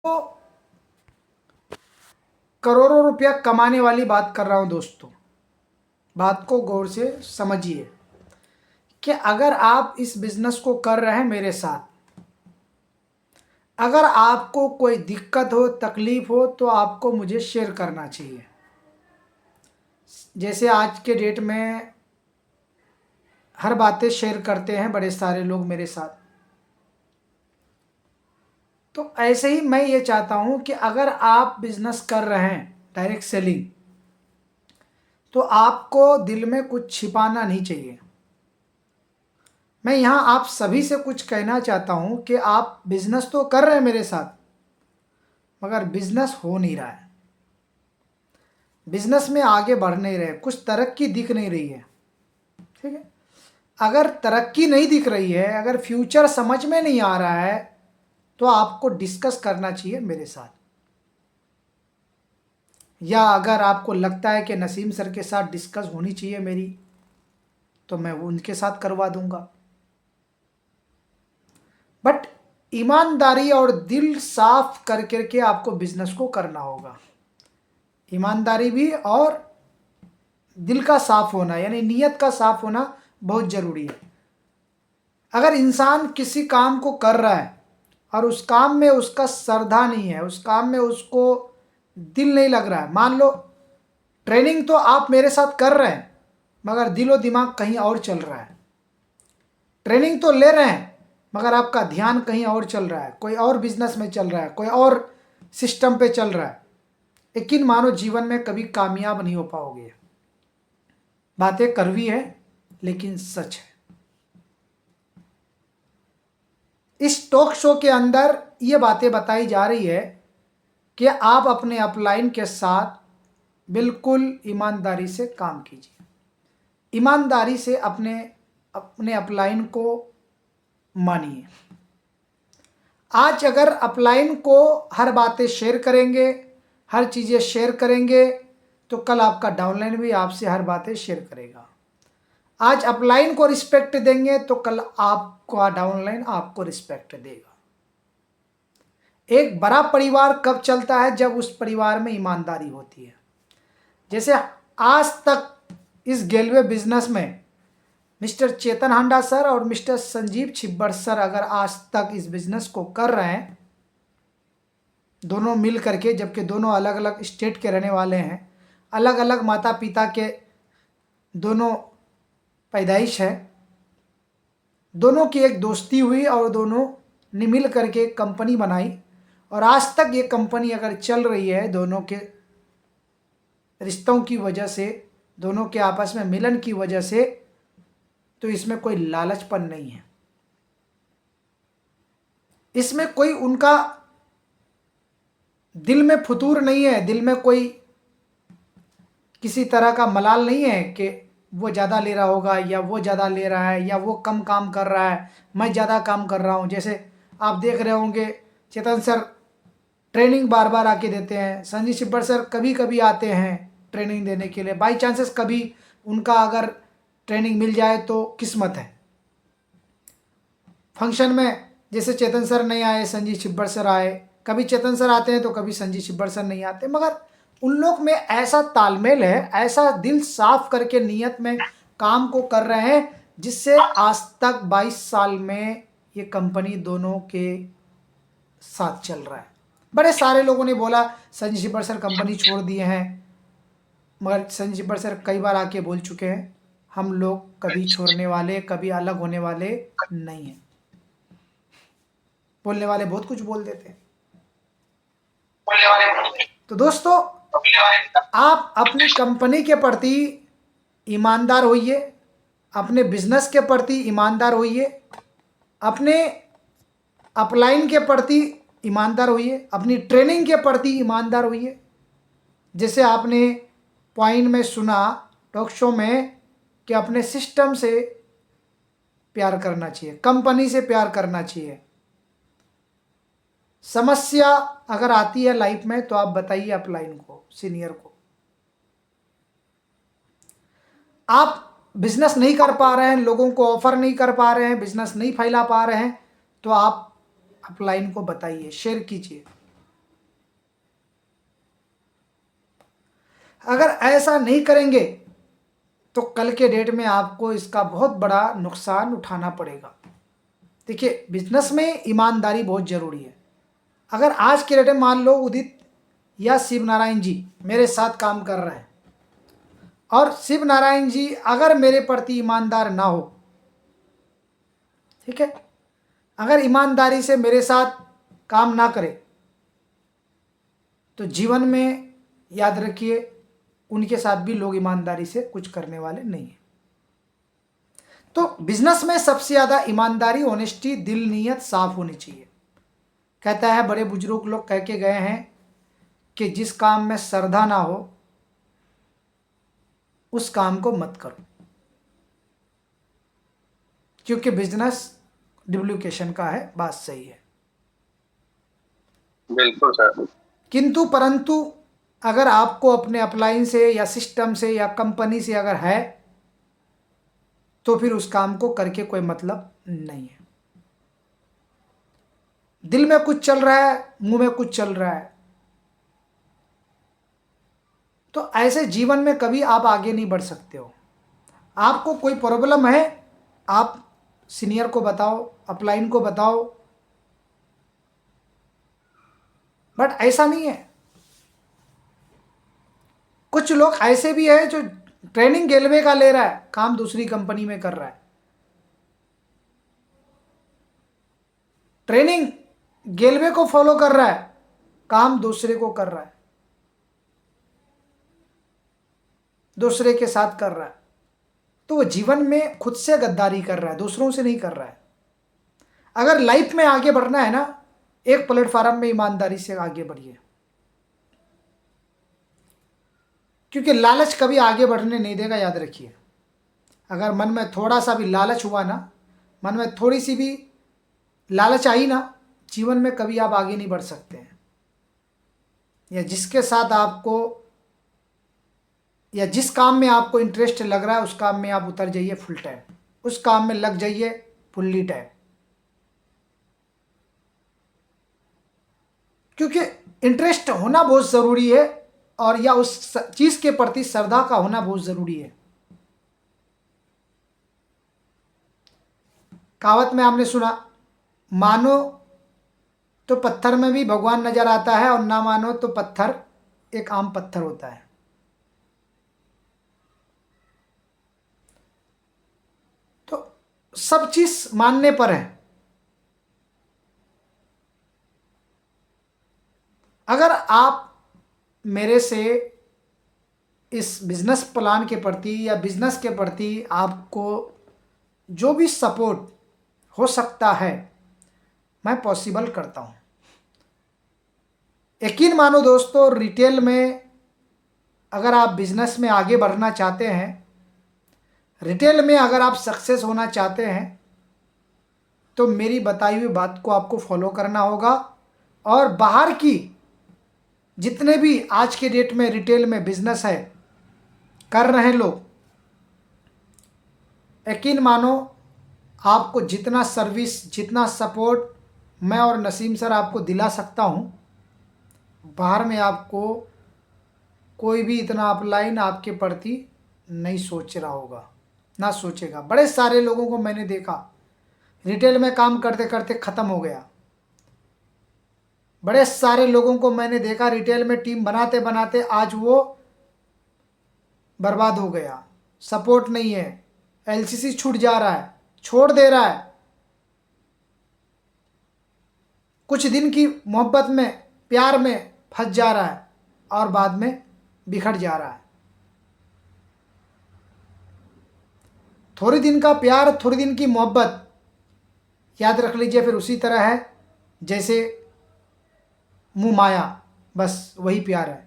तो करोड़ों रुपया कमाने वाली बात कर रहा हूं दोस्तों। बात को गौर से समझिए कि अगर आप इस बिजनेस को कर रहे हैं मेरे साथ, अगर आपको कोई दिक्कत हो, तकलीफ हो, तो आपको मुझे शेयर करना चाहिए। जैसे आज के डेट में हर बातें शेयर करते हैं बड़े सारे लोग मेरे साथ, तो ऐसे ही मैं ये चाहता हूं कि अगर आप बिजनेस कर रहे हैं डायरेक्ट सेलिंग, तो आपको दिल में कुछ छिपाना नहीं चाहिए। मैं यहाँ आप सभी से कुछ कहना चाहता हूँ कि आप बिजनेस तो कर रहे हैं मेरे साथ, मगर बिजनेस हो नहीं रहा है, बिजनेस में आगे बढ़ नहीं रहे, कुछ तरक्की दिख नहीं रही है। ठीक है, अगर तरक्की नहीं दिख रही है, अगर फ्यूचर समझ में नहीं आ रहा है, तो आपको डिस्कस करना चाहिए मेरे साथ। या अगर आपको लगता है कि नसीम सर के साथ डिस्कस होनी चाहिए मेरी, तो मैं उनके साथ करवा दूंगा। बट ईमानदारी और दिल साफ कर करके आपको बिजनेस को करना होगा। ईमानदारी भी और दिल का साफ होना, यानी नीयत का साफ होना बहुत ज़रूरी है। अगर इंसान किसी काम को कर रहा है और उस काम में उसका श्रद्धा नहीं है, उस काम में उसको दिल नहीं लग रहा है, मान लो ट्रेनिंग तो आप मेरे साथ कर रहे हैं मगर दिलो दिमाग कहीं और चल रहा है, ट्रेनिंग तो ले रहे हैं मगर आपका ध्यान कहीं और चल रहा है, कोई और बिजनेस में चल रहा है, कोई और सिस्टम पे चल रहा है, यकीन मानो जीवन में कभी कामयाब नहीं हो पाओगे। बातें कड़वी है लेकिन सच है। इस टॉक शो के अंदर ये बातें बताई जा रही है कि आप अपने अपलाइन के साथ बिल्कुल ईमानदारी से काम कीजिए, ईमानदारी से अपने अपने अपलाइन को मानिए। आज अगर अपलाइन को हर बातें शेयर करेंगे, हर चीज़ें शेयर करेंगे, तो कल आपका डाउनलाइन भी आपसे हर बातें शेयर करेगा। आज अपलाइन को रिस्पेक्ट देंगे तो कल आपका डाउनलाइन आपको रिस्पेक्ट देगा। एक बड़ा परिवार कब चलता है? जब उस परिवार में ईमानदारी होती है। जैसे आज तक इस गेलवे बिजनेस में मिस्टर चेतन हांडा सर और मिस्टर संजीव छिब्बर सर अगर आज तक इस बिजनेस को कर रहे हैं, दोनों मिल करके, जबकि दोनों अलग अलग स्टेट के रहने वाले हैं, अलग अलग माता पिता के दोनों पैदाइश है, दोनों की एक दोस्ती हुई और दोनों ने मिल करके एक कंपनी बनाई, और आज तक ये कंपनी अगर चल रही है दोनों के रिश्तों की वजह से, दोनों के आपस में मिलन की वजह से, तो इसमें कोई लालचपन नहीं है, इसमें कोई उनका दिल में फुतूर नहीं है, दिल में कोई किसी तरह का मलाल नहीं है कि वो ज़्यादा ले रहा होगा या वो ज़्यादा ले रहा है या वो कम काम कर रहा है, मैं ज़्यादा काम कर रहा हूँ। जैसे आप देख रहे होंगे चेतन सर ट्रेनिंग बार बार आके देते हैं, संजीव छिब्बर सर कभी कभी आते हैं ट्रेनिंग देने के लिए, बाई चांसेस कभी उनका अगर ट्रेनिंग मिल जाए तो किस्मत है। फंक्शन में जैसे चेतन सर नहीं आए, संजीव छिब्बर सर आए, कभी चेतन सर आते हैं तो कभी संजीव छिब्बर सर नहीं आते, मगर उन लोग में ऐसा तालमेल है, ऐसा दिल साफ करके नियत में काम को कर रहे हैं, जिससे आज तक 22 साल में ये कंपनी दोनों के साथ चल रहा है। बड़े सारे लोगों ने बोला संजीव छिब्बर सर कंपनी छोड़ दिए हैं, मगर संजीव छिब्बर सर कई बार आके बोल चुके हैं हम लोग कभी छोड़ने वाले, कभी अलग होने वाले नहीं हैं। बोलने वाले बहुत कुछ बोल देते हैं। तो दोस्तों, आप अपनी कंपनी के प्रति ईमानदार होइए, अपने बिजनेस के प्रति ईमानदार होइए, अपने अपलाइन के प्रति ईमानदार होइए, अपनी ट्रेनिंग के प्रति ईमानदार होइए। जैसे आपने पॉइंट में सुना टॉक शो में कि अपने सिस्टम से प्यार करना चाहिए, कंपनी से प्यार करना चाहिए। समस्या अगर आती है लाइफ में तो आप बताइए अपलाइन को, सीनियर को। आप बिजनेस नहीं कर पा रहे हैं, लोगों को ऑफर नहीं कर पा रहे हैं, बिजनेस नहीं फैला पा रहे हैं, तो आप अपलाइन को बताइए, शेयर कीजिए। अगर ऐसा नहीं करेंगे तो कल के डेट में आपको इसका बहुत बड़ा नुकसान उठाना पड़ेगा। देखिए, बिजनेस में ईमानदारी बहुत ज़रूरी है। अगर आज के डेट में मान लो उदित या शिव नारायण जी मेरे साथ काम कर रहे हैं और शिव नारायण जी अगर मेरे प्रति ईमानदार ना हो, ठीक है, अगर ईमानदारी से मेरे साथ काम ना करे तो जीवन में याद रखिए उनके साथ भी लोग ईमानदारी से कुछ करने वाले नहीं हैं। तो बिजनेस में सबसे ज़्यादा ईमानदारी, ऑनेस्टी, दिल नीयत साफ होनी चाहिए। कहता है बड़े बुजुर्ग लोग कह के गए हैं कि जिस काम में श्रद्धा ना हो उस काम को मत करो, क्योंकि बिजनेस डुप्लीकेशन का है। बात सही है। बिल्कुल सर। किंतु परंतु अगर आपको अपने अपलाइन से या सिस्टम से या कंपनी से अगर है तो फिर उस काम को करके कोई मतलब नहीं है। दिल में कुछ चल रहा है, मुंह में कुछ चल रहा है, तो ऐसे जीवन में कभी आप आगे नहीं बढ़ सकते हो। आपको कोई प्रॉब्लम है, आप सीनियर को बताओ, अपलाइन को बताओ, बट ऐसा नहीं है। कुछ लोग ऐसे भी है जो ट्रेनिंग गेलवे का ले रहा है, काम दूसरी कंपनी में कर रहा है। ट्रेनिंग गेलवे को फॉलो कर रहा है, काम दूसरे को कर रहा है, दूसरे के साथ कर रहा है। तो वो जीवन में खुद से गद्दारी कर रहा है, दूसरों से नहीं कर रहा है। अगर लाइफ में आगे बढ़ना है ना, एक प्लेटफॉर्म में ईमानदारी से आगे बढ़िए, क्योंकि लालच कभी आगे बढ़ने नहीं देगा। याद रखिए, अगर मन में थोड़ा सा भी लालच हुआ ना, मन में थोड़ी सी भी लालच आई ना, जीवन में कभी आप आगे नहीं बढ़ सकते हैं। या जिसके साथ आपको या जिस काम में आपको इंटरेस्ट लग रहा है उस काम में आप उतर जाइए फुल टाइम, उस काम में लग जाइए फुल्ली टाइम, क्योंकि इंटरेस्ट होना बहुत ज़रूरी है और या उस चीज़ के प्रति श्रद्धा का होना बहुत ज़रूरी है। कहावत में आपने सुना, मानो तो पत्थर में भी भगवान नजर आता है और ना मानो तो पत्थर एक आम पत्थर होता है। तो सब चीज मानने पर है। अगर आप मेरे से इस बिजनेस प्लान के प्रति या बिजनेस के प्रति आपको जो भी सपोर्ट हो सकता है मैं पॉसिबल करता हूँ। यकीन मानो दोस्तों, रिटेल में अगर आप बिजनेस में आगे बढ़ना चाहते हैं, रिटेल में अगर आप सक्सेस होना चाहते हैं तो मेरी बताई हुई बात को आपको फॉलो करना होगा। और बाहर की जितने भी आज के डेट में रिटेल में बिजनेस है कर रहे हैं लोग, यकीन मानो आपको जितना सर्विस, जितना सपोर्ट मैं और नसीम सर आपको दिला सकता हूँ, बाहर में आपको कोई भी इतना अपलाइन आपके प्रति नहीं सोच रहा होगा, ना सोचेगा। बड़े सारे लोगों को मैंने देखा रिटेल में काम करते करते ख़त्म हो गया। बड़े सारे लोगों को मैंने देखा रिटेल में टीम बनाते बनाते आज वो बर्बाद हो गया। सपोर्ट नहीं है, एलसीसी छूट जा रहा है, छोड़ दे रहा है, कुछ दिन की मोहब्बत में, प्यार में फंस जा रहा है और बाद में बिखर जा रहा है। थोड़ी दिन का प्यार, थोड़ी दिन की मोहब्बत, याद रख लीजिए, फिर उसी तरह है जैसे मुंह माया, बस वही प्यार है।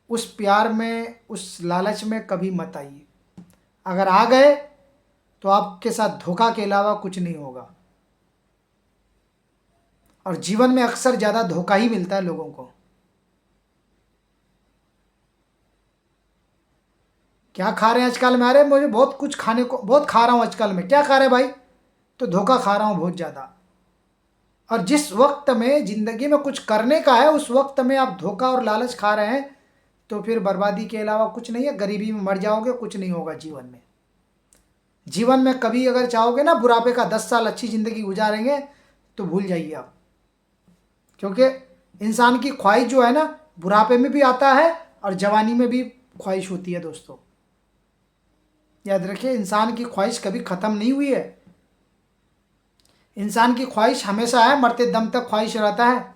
उस प्यार में, उस लालच में कभी मत आइए। अगर आ गए तो आपके साथ धोखा के अलावा कुछ नहीं होगा। और जीवन में अक्सर ज़्यादा धोखा ही मिलता है लोगों को। क्या खा रहे हैं आजकल में? अरे मुझे बहुत कुछ खाने को, बहुत खा रहा हूँ आजकल में। क्या खा रहे हैं भाई? तो धोखा खा रहा हूँ बहुत ज़्यादा। और जिस वक्त में ज़िंदगी में कुछ करने का है उस वक्त में आप धोखा और लालच खा रहे हैं तो फिर बर्बादी के अलावा कुछ नहीं है। गरीबी में मर जाओगे, कुछ नहीं होगा जीवन में। जीवन में कभी अगर चाहोगे ना बुढ़ापे का 10 साल अच्छी ज़िंदगी गुजारेंगे तो भूल जाइए आप, क्योंकि इंसान की ख्वाहिश जो है ना बुढ़ापे में भी आता है और जवानी में भी ख्वाहिश होती है। दोस्तों याद रखिए, इंसान की ख्वाहिश कभी ख़त्म नहीं हुई है। इंसान की ख्वाहिश हमेशा है, मरते दम तक ख्वाहिश रहता है।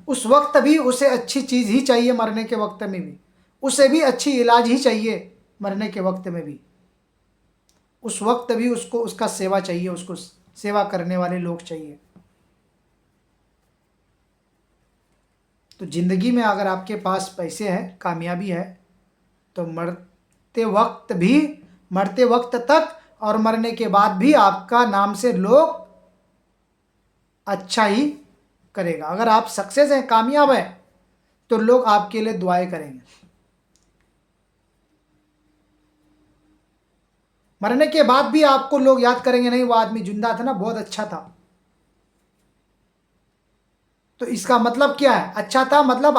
उस वक्त भी उसे अच्छी चीज़ ही चाहिए, मरने के वक्त में भी उसे भी अच्छी इलाज ही चाहिए, मरने के वक्त में भी उस वक्त भी उसको उसका सेवा चाहिए, उसको सेवा करने वाले लोग चाहिए। तो ज़िंदगी में अगर आपके पास पैसे हैं, कामयाबी है, तो मरते वक्त तक और मरने के बाद भी आपका नाम से लोग अच्छा ही करेगा। अगर आप सक्सेस हैं, कामयाब हैं, तो लोग आपके लिए दुआएं करेंगे। मरने के बाद भी आपको लोग याद करेंगे, नहीं वो आदमी जिंदा था ना, बहुत अच्छा था। तो इसका मतलब क्या है? अच्छा था मतलब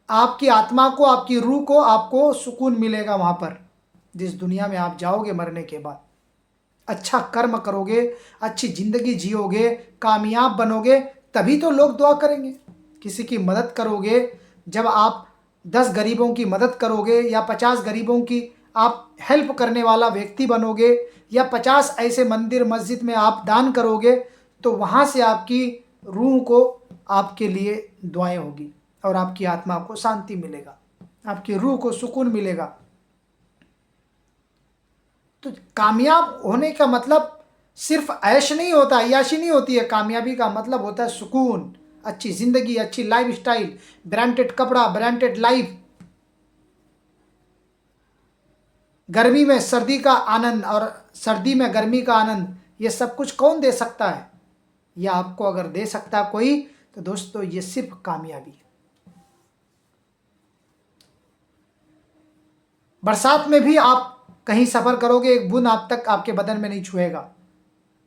आपकी आत्मा को, आपकी रूह को, आपको सुकून मिलेगा वहां पर जिस दुनिया में आप जाओगे मरने के बाद। अच्छा कर्म करोगे, अच्छी ज़िंदगी जियोगे, कामयाब बनोगे, तभी तो लोग दुआ करेंगे। किसी की मदद करोगे, जब आप 10 गरीबों की मदद करोगे या 50 गरीबों की आप हेल्प करने वाला व्यक्ति बनोगे या 50 ऐसे मंदिर मस्जिद में आप दान करोगे, तो वहाँ से आपकी रूह को आपके लिए दुआएं होगी और आपकी आत्मा को शांति मिलेगा, आपकी रूह को सुकून मिलेगा। तो कामयाब होने का मतलब सिर्फ ऐश नहीं होता, अय्याशी नहीं होती है। कामयाबी का मतलब होता है सुकून, अच्छी ज़िंदगी, अच्छी लाइफ स्टाइल, ब्रांडेड कपड़ा, ब्रांडेड लाइफ, गर्मी में सर्दी का आनंद और सर्दी में गर्मी का आनंद। ये सब कुछ कौन दे सकता है? ये आपको अगर दे सकता है कोई, तो दोस्तों ये सिर्फ कामयाबी है। बरसात में भी आप कहीं सफ़र करोगे, एक बूंद आप तक आपके बदन में नहीं छुएगा।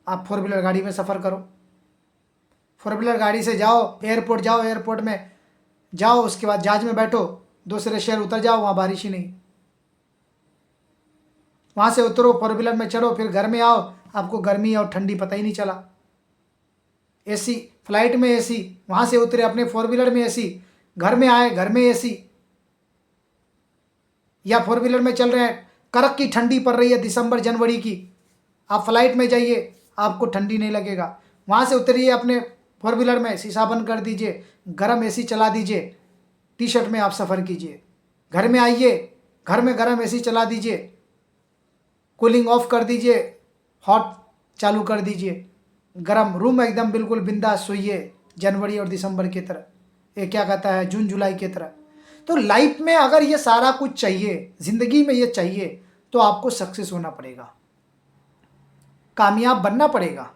आप 4 व्हीलर गाड़ी में सफ़र करो, 4 व्हीलर गाड़ी से जाओ, एयरपोर्ट जाओ, एयरपोर्ट में जाओ, उसके बाद जहाज में बैठो, दूसरे शहर उतर जाओ, वहाँ बारिश ही नहीं। वहाँ से उतरो, 4 व्हीलर में चढ़ो, फिर घर में आओ, आपको गर्मी और ठंडी पता ही नहीं चला। एसी, फ्लाइट में एसी, वहाँ से उतरे अपने 4 व्हीलर में एसी, घर में आए, घर में एसी। या 4 व्हीलर में चल रहे हैं, कड़क की ठंडी पड़ रही है दिसंबर जनवरी की, आप फ्लाइट में जाइए, आपको ठंडी नहीं लगेगा। वहाँ से उतरिए अपने 4 व्हीलर में, शीशा बंद कर दीजिए, गर्म एसी चला दीजिए, टी शर्ट में आप सफ़र कीजिए। घर में आइए, घर में गर्म एसी चला दीजिए, कूलिंग ऑफ कर दीजिए, हॉट चालू कर दीजिए, गर्म रूम एकदम बिल्कुल बिंदास सोइए, जनवरी और दिसंबर की तरह, ये क्या कहता है, जून जुलाई की तरह। तो लाइफ में अगर ये सारा कुछ चाहिए, ज़िंदगी में ये चाहिए, तो आपको सक्सेस होना पड़ेगा, कामयाब बनना पड़ेगा।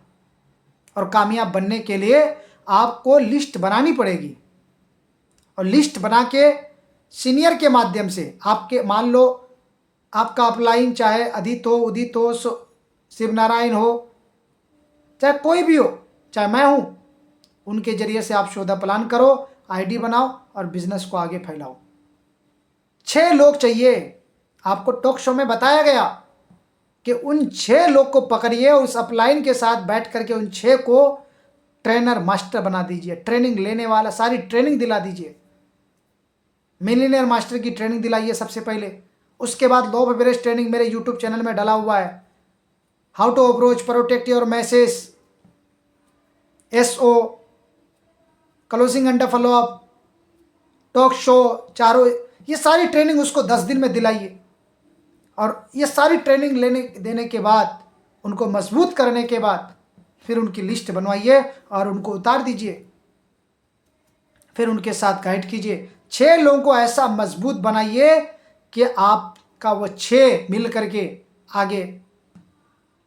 और कामयाब बनने के लिए आपको लिस्ट बनानी पड़ेगी, और लिस्ट बना के सीनियर के माध्यम से आपके, मान लो आपका अपलाइन चाहे अदित हो, उदित हो, शिव नारायण हो, चाहे कोई भी हो, चाहे मैं हूँ, उनके जरिए से आप शोधा प्लान करो, आईडी बनाओ और बिजनेस को आगे फैलाओ। 6 लोग चाहिए। आपको टॉक शो में बताया गया कि उन 6 लोग को पकड़िए, उस अपलाइन के साथ बैठ करके उन 6 को ट्रेनर मास्टर बना दीजिए, ट्रेनिंग लेने वाला, सारी ट्रेनिंग दिला दीजिए। मिलियनेयर मास्टर की ट्रेनिंग दिलाइए सबसे पहले, उसके बाद लॉ ऑफ एवरेज ट्रेनिंग मेरे यूट्यूब चैनल में डाला हुआ है। How to approach, protect your message, SO, closing under follow up, talk show, चारों, ये सारी ट्रेनिंग उसको 10 दिन में दिलाइए। और ये सारी ट्रेनिंग देने के बाद, उनको मजबूत करने के बाद, फिर उनकी लिस्ट बनवाइए और उनको उतार दीजिए, फिर उनके साथ गाइड कीजिए। 6 लोगों को ऐसा मजबूत बनाइए कि आपका वो 6 मिल करके आगे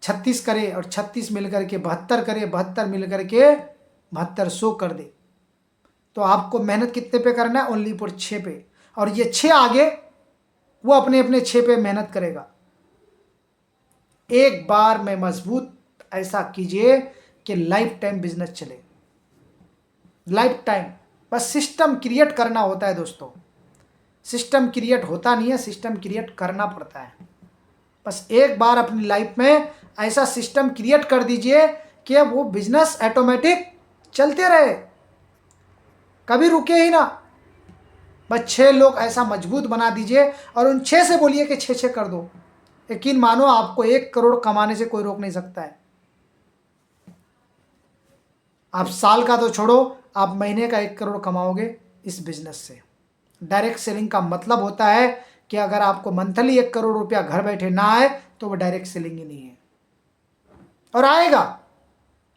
36 करे, और 36 मिल करके 72 करे, 72 मिल करके 7200 कर दे। तो आपको मेहनत कितने पे करना है? ओनली फॉर 6 पे। और ये 6 आगे वो अपने अपने 6 पे मेहनत करेगा। एक बार में मजबूत ऐसा कीजिए कि लाइफ टाइम बिजनेस चले, लाइफ टाइम। बस सिस्टम क्रिएट करना होता है दोस्तों, सिस्टम क्रिएट होता नहीं है, सिस्टम क्रिएट करना पड़ता है। बस एक बार अपनी लाइफ में ऐसा सिस्टम क्रिएट कर दीजिए कि वो बिजनेस ऑटोमेटिक चलते रहे, कभी रुके ही ना। बस 6 लोग ऐसा मजबूत बना दीजिए और उन 6 से बोलिए कि 6 कर दो। यकीन मानो आपको 1 करोड़ कमाने से कोई रोक नहीं सकता है। आप साल का तो छोड़ो, आप महीने का 1 करोड़ कमाओगे इस बिजनेस से। डायरेक्ट सेलिंग का मतलब होता है कि अगर आपको मंथली 1 करोड़ रुपया घर बैठे ना आए तो वो डायरेक्ट सेलिंग ही नहीं है, और आएगा।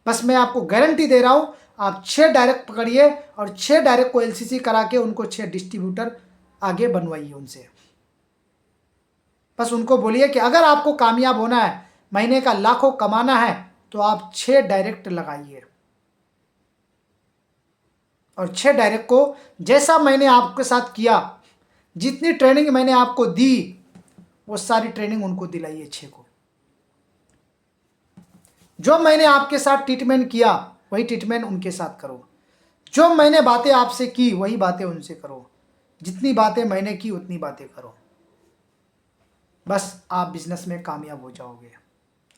बस मैं आपको गारंटी दे रहा हूं, आप 6 डायरेक्ट पकड़िए और 6 डायरेक्ट को एलसीसी करा के उनको 6 डिस्ट्रीब्यूटर आगे बनवाइए उनसे। बस उनको बोलिए कि अगर आपको कामयाब होना है, महीने का लाखों कमाना है, तो आप 6 डायरेक्ट लगाइए। और 6 डायरेक्ट को जैसा मैंने आपके साथ किया, जितनी ट्रेनिंग मैंने आपको दी, वो सारी ट्रेनिंग उनको दिलाइए 6 को। जो मैंने आपके साथ ट्रीटमेंट किया वही ट्रीटमेंट उनके साथ करो, जो मैंने बातें आपसे की वही बातें उनसे करो, जितनी बातें मैंने की उतनी बातें करो। बस आप बिजनेस में कामयाब हो जाओगे।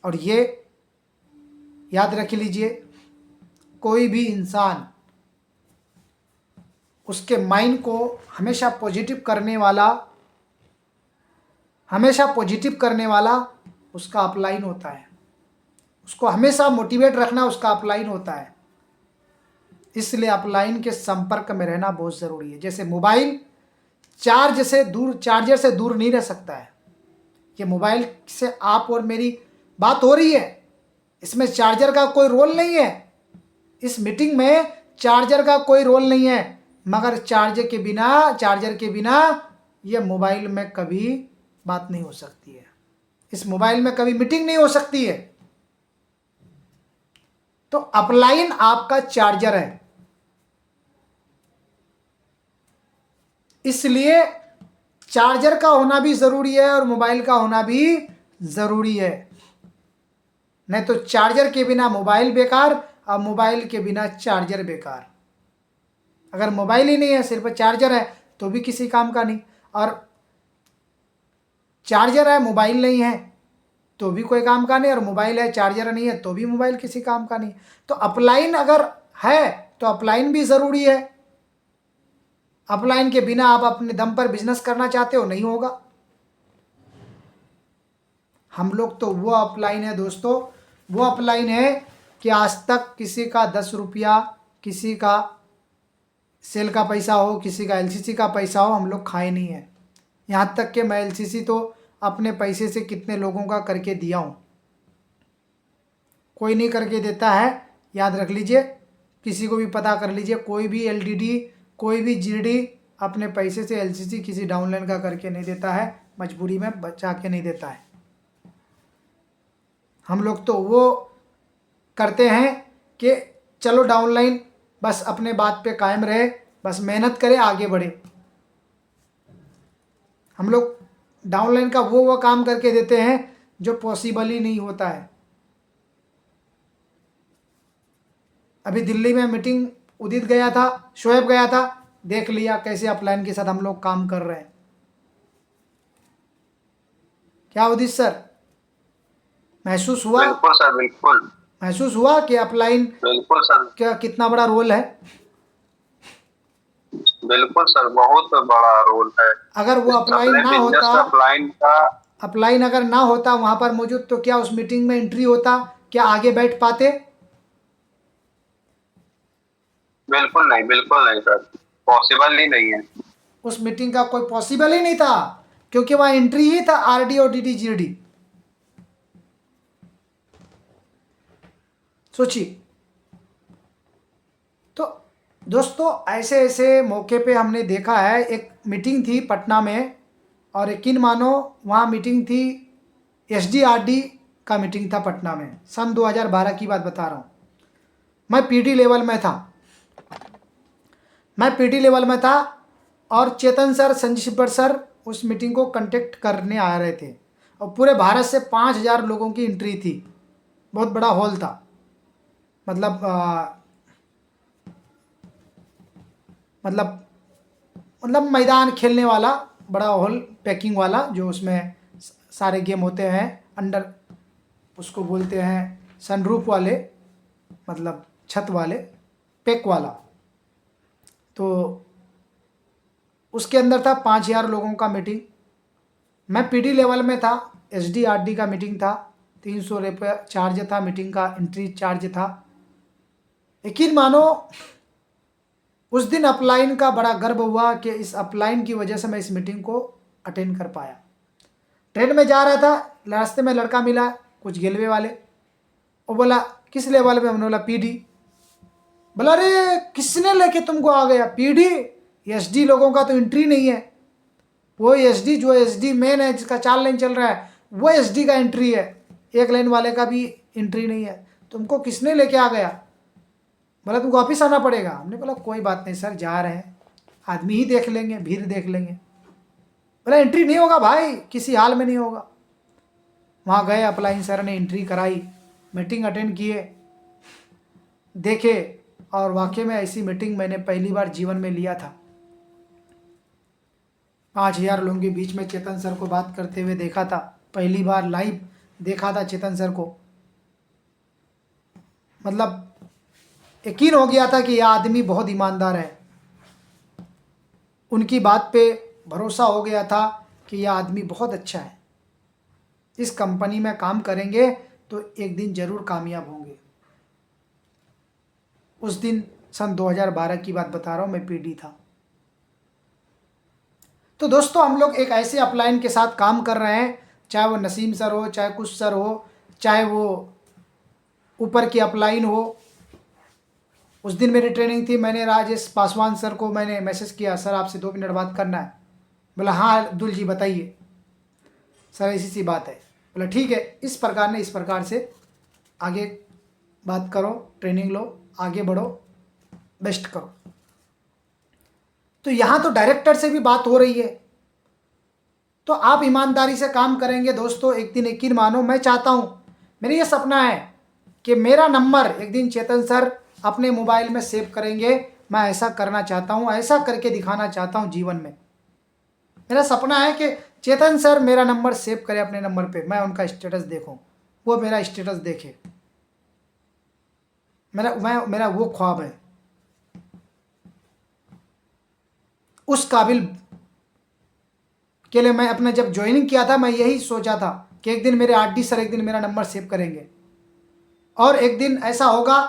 और ये याद रख लीजिए, कोई भी इंसान उसके माइंड को हमेशा पॉजिटिव करने वाला, हमेशा पॉजिटिव करने वाला उसका अपलाइन होता है। उसको हमेशा मोटिवेट रखना उसका अपलाइन होता है। इसलिए अपलाइन के संपर्क में रहना बहुत ज़रूरी है। जैसे मोबाइल चार्जर से दूर नहीं रह सकता है। ये मोबाइल से आप और मेरी बात हो रही है, इसमें चार्जर का कोई रोल नहीं है। इस मीटिंग में चार्जर का कोई रोल नहीं है, मगर चार्जर के बिना ये मोबाइल में कभी बात नहीं हो सकती है, इस मोबाइल में कभी मीटिंग नहीं हो सकती है। तो अपलाइन आपका चार्जर है, इसलिए चार्जर का होना भी ज़रूरी है और मोबाइल का होना भी ज़रूरी है। नहीं तो चार्जर के बिना मोबाइल बेकार और मोबाइल के बिना चार्जर बेकार। अगर मोबाइल ही नहीं है, सिर्फ चार्जर है, तो भी किसी काम का नहीं। और चार्जर है मोबाइल नहीं है तो भी कोई काम का नहीं, और मोबाइल है चार्जर नहीं है तो भी मोबाइल किसी काम का नहीं। तो अपलाइन अगर है तो अपलाइन भी ज़रूरी है। अपलाइन के बिना आप अपने दम पर बिजनेस करना चाहते हो, नहीं होगा। हम लोग तो वो अपलाइन है दोस्तों, वो अपलाइन है कि आज तक किसी का 10 रुपया, किसी का सेल का पैसा हो, किसी का एलसीसी का पैसा हो, हम लोग खाए नहीं है। यहाँ तक कि मैं एलसीसी तो अपने पैसे से कितने लोगों का करके दिया हूँ, कोई नहीं करके देता है। याद रख लीजिए, किसी को भी पता कर लीजिए, कोई भी एलडीडी, कोई भी जीडी अपने पैसे से एलसीसी किसी डाउनलाइन का करके नहीं देता है, मजबूरी में बचा के नहीं देता है। हम लोग तो वो करते हैं कि चलो डाउनलाइन बस अपने बात पे कायम रहे, बस मेहनत करे, आगे बढ़े। हम लोग डाउनलाइन का वो काम करके देते हैं जो पॉसिबल ही नहीं होता है। अभी दिल्ली में मीटिंग उदित गया था, शोएब गया था, देख लिया कैसे अपलाइन के साथ हम लोग काम कर रहे हैं। क्या उदित सर, महसूस हुआ? बिल्कुल सर, बिल्कुल महसूस हुआ कि अपलाइन बिल्कुल सर, का कितना बड़ा रोल है? बिल्कुल सर, बहुत बड़ा रोल है। अगर वो अपलाइन अपने ना बिजनेस होता, में अपलाइन का अपलाइन अगर ना होता वहां पर मौजूद, तो क्या उस मीटिंग में एंट्री होता? क्या आगे बैठ पाते? बिल्कुल नहीं, बिल्कुल नहीं सर, पॉसिबल ही नहीं है। उस मीटिंग का कोई पॉसिबल ही नहीं था, क्योंकि वहां एंट्री ही था आरडी और डीडी जीडी। सोचिए। तो दोस्तों ऐसे ऐसे मौके पे हमने देखा है। एक मीटिंग थी पटना में, और यकीन मानो वहाँ मीटिंग थी, एसडीआरडी का मीटिंग था पटना में, सन 2012 की बात बता रहा हूँ। मैं पीडी लेवल में था, और चेतन सर, संजीव सर उस मीटिंग को कंटेक्ट करने आ रहे थे, और पूरे भारत से 5000 लोगों की एंट्री थी। बहुत बड़ा हॉल था, मतलब मतलब मतलब मैदान खेलने वाला बड़ा हॉल, पैकिंग वाला, जो उसमें सारे गेम होते हैं अंडर, उसको बोलते हैं सनरूफ वाले, मतलब छत वाले, पैक वाला। तो उसके अंदर था 5,000 लोगों का मीटिंग। मैं पीडी लेवल में था, एसडीआरडी का मीटिंग था, 300 रुपये चार्ज था, मीटिंग का एंट्री चार्ज था। यकीन मानो उस दिन अपलाइन का बड़ा गर्व हुआ कि इस अपलाइन की वजह से मैं इस मीटिंग को अटेंड कर पाया। ट्रेन में जा रहा था, रास्ते में लड़का मिला, कुछ गेलवे वाले। वो बोला किस लेवल में? हमने बोला पीडी। बोला अरे किसने लेके तुमको आ गया पीडी? एसडी लोगों का तो एंट्री नहीं है। वो एसडी जो एसडी मेन है, जिसका 4 लाइन चल रहा है, वो एसडी का एंट्री है, 1 लाइन वाले का भी एंट्री नहीं है। तुमको किसने लेके आ गया? बोला तुमको वापिस आना पड़ेगा। हमने बोला कोई बात नहीं सर, जा रहे हैं, आदमी ही देख लेंगे, भीड़ देख लेंगे। बोला एंट्री नहीं होगा भाई, किसी हाल में नहीं होगा। वहाँ गए, अपलाइन सर ने एंट्री कराई, मीटिंग अटेंड किए, देखे, और वाकई में ऐसी मीटिंग मैंने पहली बार जीवन में लिया था। 5,000 लोगों के बीच में चेतन सर को बात करते हुए देखा था, पहली बार लाइव देखा था चेतन सर को। मतलब यकीन हो गया था कि यह आदमी बहुत ईमानदार है। उनकी बात पे भरोसा हो गया था कि यह आदमी बहुत अच्छा है, इस कंपनी में काम करेंगे तो एक दिन ज़रूर कामयाब होंगे। उस दिन सन 2012 की बात बता रहा हूँ, मैं पीडी था। तो दोस्तों हम लोग एक ऐसे अपलाइन के साथ काम कर रहे हैं, चाहे वो नसीम सर हो, चाहे कुछ सर हो, चाहे वो ऊपर की अपलाइन हो। उस दिन मेरी ट्रेनिंग थी, मैंने राजेश पासवान सर को मैंने मैसेज किया, सर आपसे 2 मिनट बात करना है। बोला हाँ अब्दुल जी बताइए सर, ऐसी सी बात है। बोला ठीक है, इस प्रकार ने इस प्रकार से आगे बात करो, ट्रेनिंग लो, आगे बढ़ो, बेस्ट करो। तो यहाँ तो डायरेक्टर से भी बात हो रही है। तो आप ईमानदारी से काम करेंगे दोस्तों, एक दिन यकीन मानो, मैं चाहता हूँ, मेरा ये सपना है कि मेरा नंबर एक दिन चेतन सर अपने मोबाइल में सेव करेंगे। मैं ऐसा करना चाहता हूँ, ऐसा करके दिखाना चाहता हूँ जीवन में। मेरा सपना है कि चेतन सर मेरा नंबर सेव करें अपने नंबर पे, मैं उनका स्टेटस देखूं, वो मेरा स्टेटस देखे। मेरा वो ख्वाब है। उस काबिल के लिए मैं अपना जब ज्वाइनिंग किया था, मैं यही सोचा था कि एक दिन मेरे आरडी सर एक दिन मेरा नंबर सेव करेंगे, और एक दिन ऐसा होगा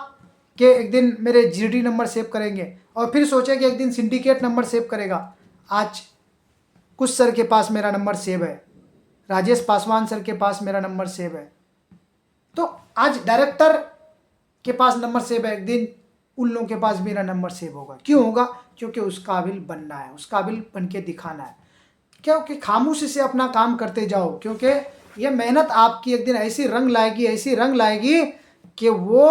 कि एक दिन मेरे जीडी नंबर सेव करेंगे, और फिर सोचे कि एक दिन सिंडिकेट नंबर सेव करेगा। आज कुछ सर के पास मेरा नंबर सेव है, राजेश पासवान सर के पास मेरा नंबर सेव है, तो आज डायरेक्टर के पास नंबर सेव है, एक दिन उन लोगों के पास मेरा नंबर सेव होगा। क्यों होगा? क्योंकि उस काबिल बनना है, उस काबिल बन के दिखाना है। क्योंकि खामोशी से अपना काम करते जाओ, क्योंकि ये मेहनत आपकी एक दिन ऐसी रंग लाएगी, ऐसी रंग लाएगी कि वो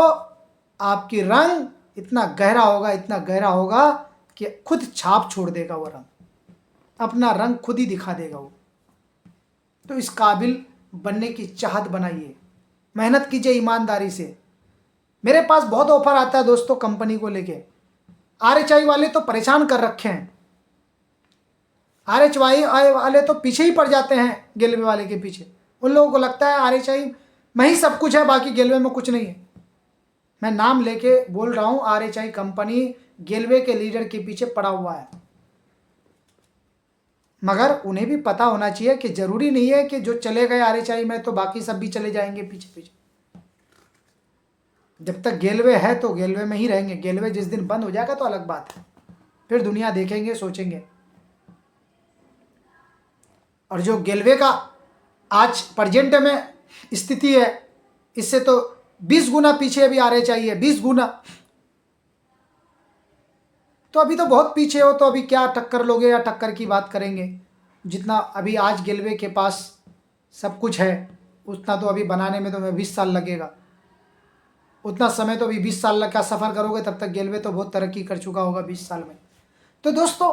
आपकी रंग इतना गहरा होगा, इतना गहरा होगा कि खुद छाप छोड़ देगा, वो रंग अपना रंग खुद ही दिखा देगा वो। तो इस काबिल बनने की चाहत बनाइए, मेहनत कीजिए ईमानदारी से। मेरे पास बहुत ऑफर आता है दोस्तों कंपनी को लेके। आरएचआई वाले तो परेशान कर रखे हैं, आरएचआई वाले तो पीछे ही पड़ जाते हैं गेलवे वाले के पीछे। उन लोगों को लगता है आरएचआई में ही सब कुछ है, बाकी गेलवे में कुछ नहीं है। मैं नाम लेके बोल रहा हूँ, आरएचआई कंपनी गेलवे के लीडर के पीछे पड़ा हुआ है। मगर उन्हें भी पता होना चाहिए कि जरूरी नहीं है कि जो चले गए आरएचआई में तो बाकी सब भी चले जाएंगे पीछे पीछे। जब तक गेलवे है तो गेलवे में ही रहेंगे। गेलवे जिस दिन बंद हो जाएगा तो अलग बात है, फिर दुनिया देखेंगे, सोचेंगे। और जो गेलवे का आज प्रेजेंट में स्थिति है, इससे तो 20 गुना पीछे अभी आरएचआई है, 20 गुना। तो अभी तो बहुत पीछे हो, तो अभी क्या टक्कर लोगे या टक्कर की बात करेंगे। जितना अभी आज गेलवे के पास सब कुछ है, उतना तो अभी बनाने में तो 20 साल लगेगा। उतना समय तो अभी 20 साल का सफ़र करोगे, तब तक गेलवे तो बहुत तरक्की कर चुका होगा 20 साल में। तो दोस्तों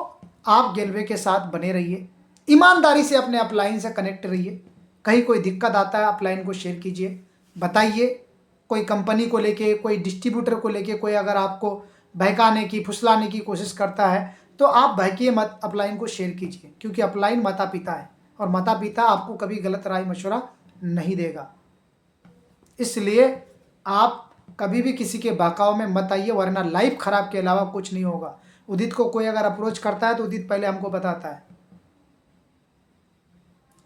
आप गेलवे के साथ बने रहिए, ईमानदारी से अपने अपलाइन से कनेक्ट रहिए। कहीं कोई दिक्कत आता है अपलाइन को शेयर कीजिए, बताइए, कोई कंपनी को लेके, कोई डिस्ट्रीब्यूटर को लेके कोई अगर आपको बहकाने की, फुसलाने की कोशिश करता है तो आप बहकिए मत, अपलाइन को शेयर कीजिए, क्योंकि अपलाइन माता पिता है और माता पिता आपको कभी गलत राय मशवरा नहीं देगा। इसलिए आप कभी भी किसी के बहकाव में मत आइए, वरना लाइफ खराब के अलावा कुछ नहीं होगा। उदित को कोई अगर अप्रोच करता है तो उदित पहले हमको बताता है।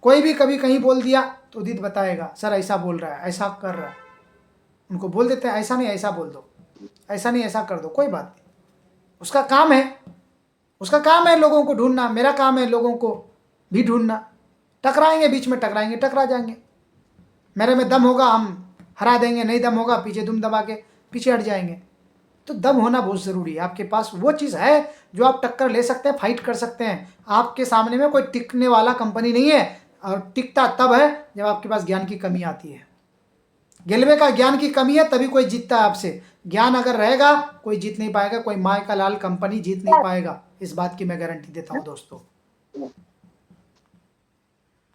कोई भी कभी कहीं बोल दिया तो उदित बताएगा, सर ऐसा बोल रहा है, ऐसा कर रहा है। उनको बोल देते हैं ऐसा नहीं ऐसा बोल दो, ऐसा नहीं ऐसा कर दो, कोई बात नहीं। उसका काम है, उसका काम है लोगों को ढूंढना, मेरा काम है लोगों को भी ढूंढना। टकराएंगे, बीच में टकराएंगे, टकरा जाएंगे। मेरे में दम होगा हम हरा देंगे, नहीं दम होगा पीछे दुम दबा के पीछे हट जाएंगे। तो दम होना बहुत ज़रूरी है। आपके पास वो चीज़ है जो आप टक्कर ले सकते हैं, फाइट कर सकते हैं। आपके सामने में कोई टिकने वाला कंपनी नहीं है, और टिकता तब है जब आपके पास ज्ञान की कमी आती है। गिलवे का ज्ञान की कमी है तभी कोई जीतता है आपसे। ज्ञान अगर रहेगा कोई जीत नहीं पाएगा, कोई माय का लाल कंपनी जीत नहीं पाएगा। इस बात की मैं गारंटी देता हूँ दोस्तों।